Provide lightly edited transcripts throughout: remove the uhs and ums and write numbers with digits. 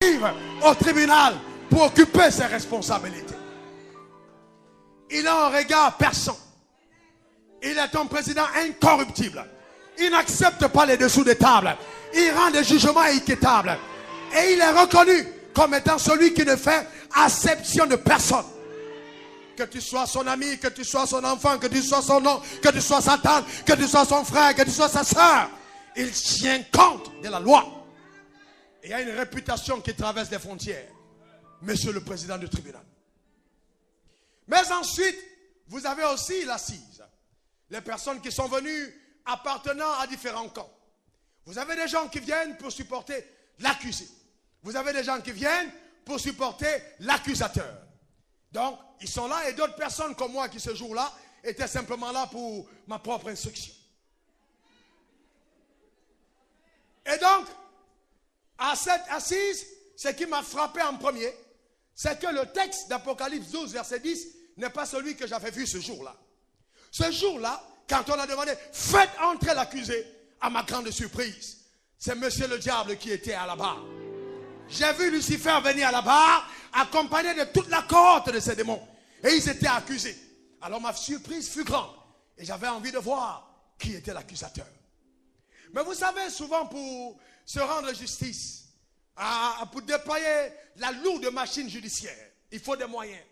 arrive au tribunal pour occuper ses responsabilités. Il a un regard perçant. Il est un président incorruptible. Il n'accepte pas les dessous des tables. Il rend des jugements équitables. Et il est reconnu comme étant celui qui ne fait acception de personne. Que tu sois son ami, que tu sois son enfant, que tu sois son oncle, que tu sois sa tante, que tu sois son frère, que tu sois sa soeur. Il tient compte de la loi. Il y a une réputation qui traverse les frontières. Monsieur le président du tribunal. Mais ensuite, vous avez aussi l'assise. Les personnes qui sont venues appartenant à différents camps. Vous avez des gens qui viennent pour supporter l'accusé. Vous avez des gens qui viennent pour supporter l'accusateur. Donc, ils sont là et d'autres personnes comme moi qui ce jour-là étaient simplement là pour ma propre instruction. Et donc, à cette assise, ce qui m'a frappé en premier, c'est que le texte d'Apocalypse 12, verset 10, n'est pas celui que j'avais vu ce jour-là. Ce jour-là, quand on a demandé, faites entrer l'accusé, à ma grande surprise, c'est monsieur le diable qui était à la barre. J'ai vu Lucifer venir à la barre, accompagné de toute la cohorte de ces démons. Et ils étaient accusés. Alors ma surprise fut grande. Et j'avais envie de voir qui était l'accusateur. Mais vous savez, souvent pour se rendre justice, pour déployer la lourde machine judiciaire, il faut des moyens.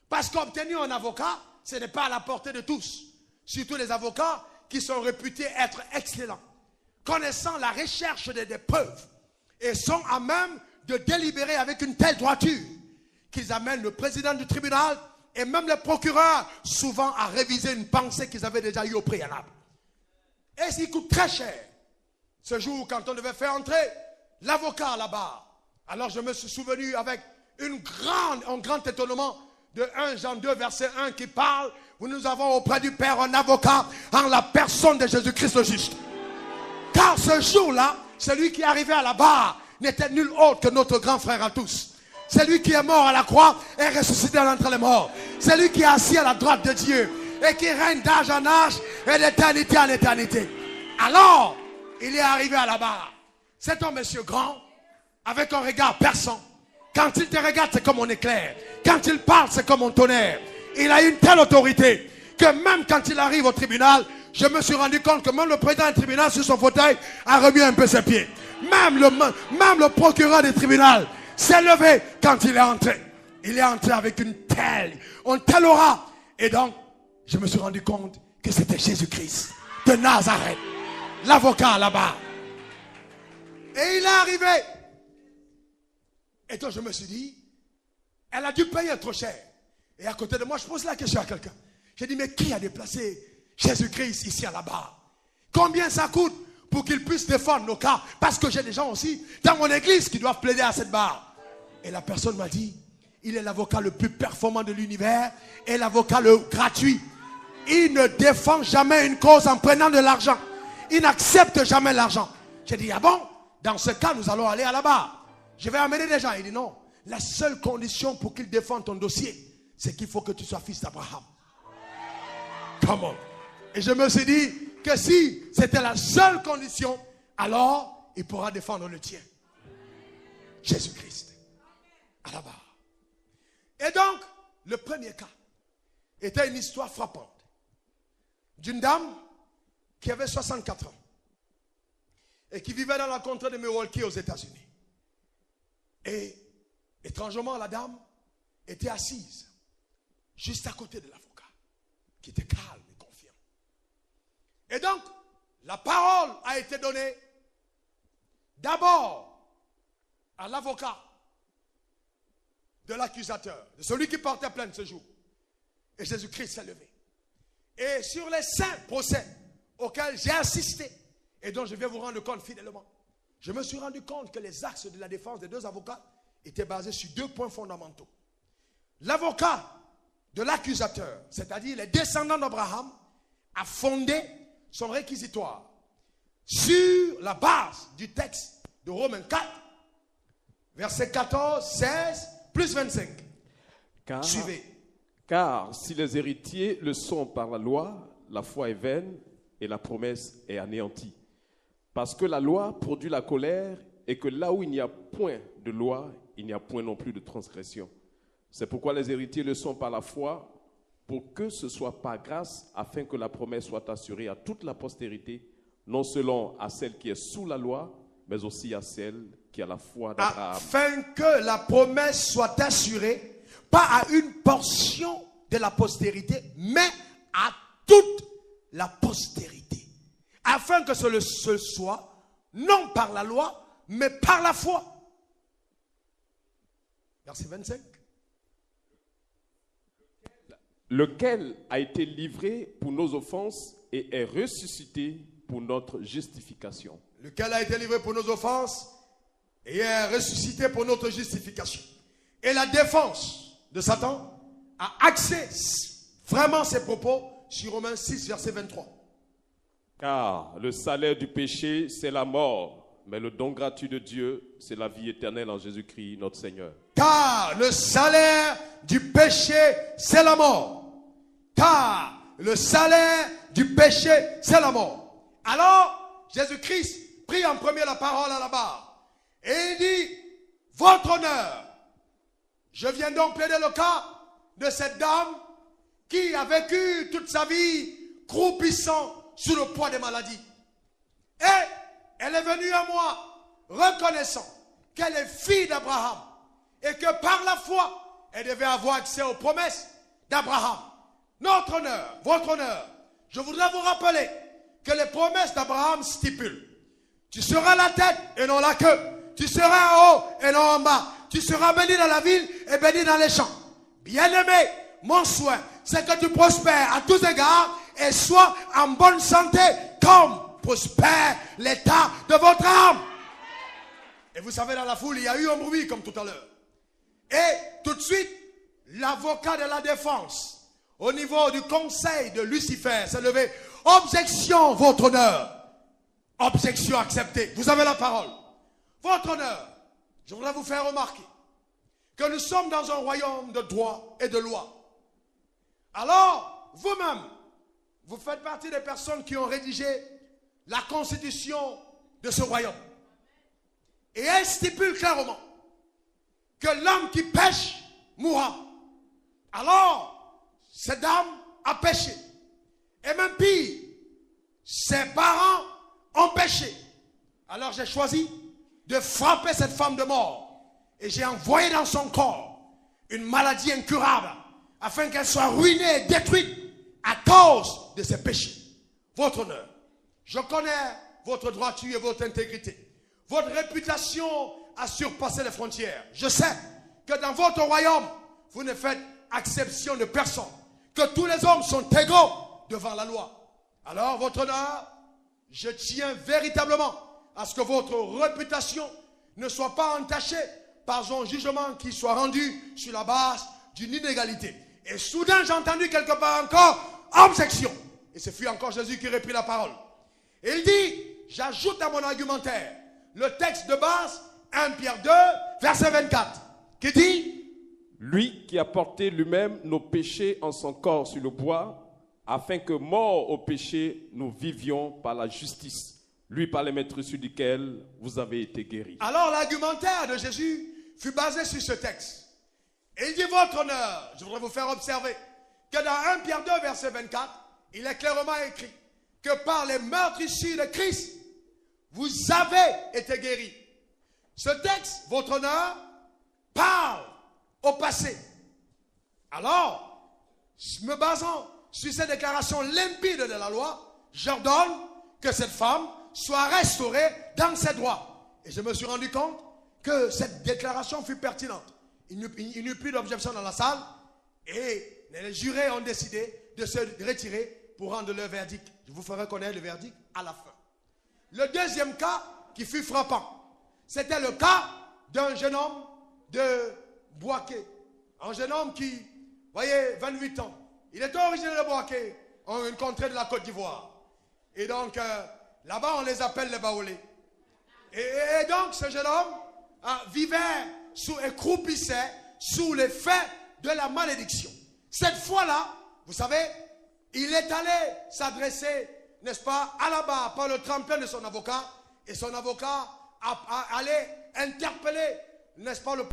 Parce qu'obtenir un avocat, ce n'est pas à la portée de tous. Surtout les avocats qui sont réputés être excellents, connaissant la recherche des preuves et sont à même de délibérer avec une telle droiture qu'ils amènent le président du tribunal et même les procureurs souvent à réviser une pensée qu'ils avaient déjà eue au préalable. Et ce qui coûte très cher. Ce jour, quand on devait faire entrer l'avocat à la barre, alors je me suis souvenu avec un grand étonnement de 1 Jean 2, verset 1 qui parle, où nous avons auprès du Père un avocat en la personne de Jésus-Christ le juste. Car ce jour-là, celui qui arrivait à la barre n'était nul autre que notre grand frère à tous. C'est lui qui est mort à la croix et ressuscité d'entre les morts. C'est lui qui est assis à la droite de Dieu et qui règne d'âge en âge et d'éternité en éternité. Alors, il est arrivé à la barre. C'est un monsieur grand, avec un regard perçant. Quand il te regarde, c'est comme un éclair. Quand il parle, c'est comme un tonnerre. Il a une telle autorité que même quand il arrive au tribunal, je me suis rendu compte que même le président du tribunal sur son fauteuil a remis un peu ses pieds. Même le procureur du tribunal s'est levé quand il est entré. Il est entré avec une telle aura. Et donc, je me suis rendu compte que c'était Jésus-Christ de Nazareth, l'avocat là-bas. Et il est arrivé. Et donc je me suis dit, elle a dû payer trop cher. Et à côté de moi, je pose la question à quelqu'un. J'ai dit, mais qui a déplacé Jésus-Christ ici à la barre? Combien ça coûte pour qu'il puisse défendre nos cas? Parce que j'ai des gens aussi dans mon église qui doivent plaider à cette barre. Et la personne m'a dit, il est l'avocat le plus performant de l'univers et l'avocat le gratuit. Il ne défend jamais une cause en prenant de l'argent. Il n'accepte jamais l'argent. J'ai dit, ah bon? Dans ce cas, nous allons aller à la barre. Je vais amener des gens. Il dit non. La seule condition pour qu'il défende ton dossier, c'est qu'il faut que tu sois fils d'Abraham. Come on. Et je me suis dit que si c'était la seule condition, alors il pourra défendre le tien. Jésus-Christ. À la barre. Et donc, le premier cas était une histoire frappante. D'une dame qui avait 64 ans et qui vivait dans la contrée de Milwaukee aux États-Unis. Et étrangement, la dame était assise juste à côté de l'avocat, qui était calme et confiant. Et donc, la parole a été donnée d'abord à l'avocat de l'accusateur, de celui qui portait plainte ce jour. Et Jésus-Christ s'est levé. Et sur les 5 procès auxquels j'ai assisté, et dont je vais vous rendre compte fidèlement, je me suis rendu compte que les axes de la défense des 2 avocats étaient basés sur 2 points fondamentaux. L'avocat de l'accusateur, c'est-à-dire les descendants d'Abraham, a fondé son réquisitoire sur la base du texte de Romains 4, versets 14, 16, plus 25. Suivez. Car si les héritiers le sont par la loi, la foi est vaine et la promesse est anéantie. Parce que la loi produit la colère et que là où il n'y a point de loi, il n'y a point non plus de transgression. C'est pourquoi les héritiers le sont par la foi, pour que ce soit par grâce, afin que la promesse soit assurée à toute la postérité, non seulement à celle qui est sous la loi, mais aussi à celle qui a la foi d'Abraham. Afin que la promesse soit assurée, pas à une portion de la postérité, mais à toute la postérité. Afin que ce soit, non par la loi, mais par la foi. Verset 25. Lequel a été livré pour nos offenses et est ressuscité pour notre justification. Lequel a été livré pour nos offenses et est ressuscité pour notre justification. Et la défense de Satan a axé vraiment ses propos sur Romains 6, verset 23. Car le salaire du péché, c'est la mort, mais le don gratuit de Dieu, c'est la vie éternelle en Jésus-Christ, notre Seigneur. Car le salaire du péché, c'est la mort. Car le salaire du péché, c'est la mort. Alors, Jésus-Christ prit en premier la parole à la barre. Et il dit, votre honneur. Je viens donc plaider le cas de cette dame qui a vécu toute sa vie croupissant sous le poids des maladies. Et elle est venue à moi reconnaissant qu'elle est fille d'Abraham et que par la foi, elle devait avoir accès aux promesses d'Abraham. Notre honneur, votre honneur, je voudrais vous rappeler que les promesses d'Abraham stipulent: tu seras la tête et non la queue, tu seras en haut et non en bas, tu seras béni dans la ville et béni dans les champs. Bien-aimé, mon souhait, c'est que tu prospères à tous égards et sois en bonne santé comme prospère l'état de votre âme. Et vous savez, dans la foule, il y a eu un bruit comme tout à l'heure. Et tout de suite, l'avocat de la défense, au niveau du conseil de Lucifer, s'est levé. Objection, votre honneur. Objection acceptée. Vous avez la parole. Votre honneur, je voudrais vous faire remarquer que nous sommes dans un royaume de droit et de loi. Alors, vous-même, vous faites partie des personnes qui ont rédigé la constitution de ce royaume. Et elle stipule clairement que l'homme qui pêche mourra. Alors, cette dame a péché. Et même pire, ses parents ont péché. Alors j'ai choisi de frapper cette femme de mort. Et j'ai envoyé dans son corps une maladie incurable afin qu'elle soit ruinée et détruite à cause de ses péchés. Votre honneur, je connais votre droiture et votre intégrité. Votre réputation a surpassé les frontières. Je sais que dans votre royaume, vous ne faites exception de personne. Que tous les hommes sont égaux devant la loi. Alors, votre honneur, je tiens véritablement à ce que votre réputation ne soit pas entachée par un jugement qui soit rendu sur la base d'une inégalité. Et soudain, j'ai entendu quelque part encore objection. Et ce fut encore Jésus qui reprit la parole. Et il dit, j'ajoute à mon argumentaire le texte de base, 1 Pierre 2, verset 24, qui dit: lui qui a porté lui-même nos péchés en son corps sur le bois, afin que, morts au péché, nous vivions par la justice. Lui par les maîtresses duquel vous avez été guéris. Alors l'argumentaire de Jésus fut basé sur ce texte. Et il dit, votre honneur, je voudrais vous faire observer que dans 1 Pierre 2, verset 24, il est clairement écrit que par les meurtrissures de Christ, vous avez été guéris. Ce texte, votre honneur, parle au passé. Alors, me basant sur ces déclarations limpides de la loi, j'ordonne que cette femme soit restaurée dans ses droits. Et je me suis rendu compte que cette déclaration fut pertinente. Il n'y eut plus d'objection dans la salle et les jurés ont décidé de se retirer pour rendre leur verdict. Je vous ferai connaître le verdict à la fin. Le deuxième cas qui fut frappant, c'était le cas d'un jeune homme de Boaké. Un jeune homme qui, voyez, 28 ans. Il était originaire de Boaké, une contrée de la Côte d'Ivoire. Et donc, là-bas, on les appelle les Baoulés. Et donc, ce jeune homme vivait et croupissait sous l'effet de la malédiction. Cette fois-là, vous savez, il est allé s'adresser, n'est-ce pas, à la barre par le tremplin de son avocat. Et son avocat aller interpeller, n'est-ce pas, le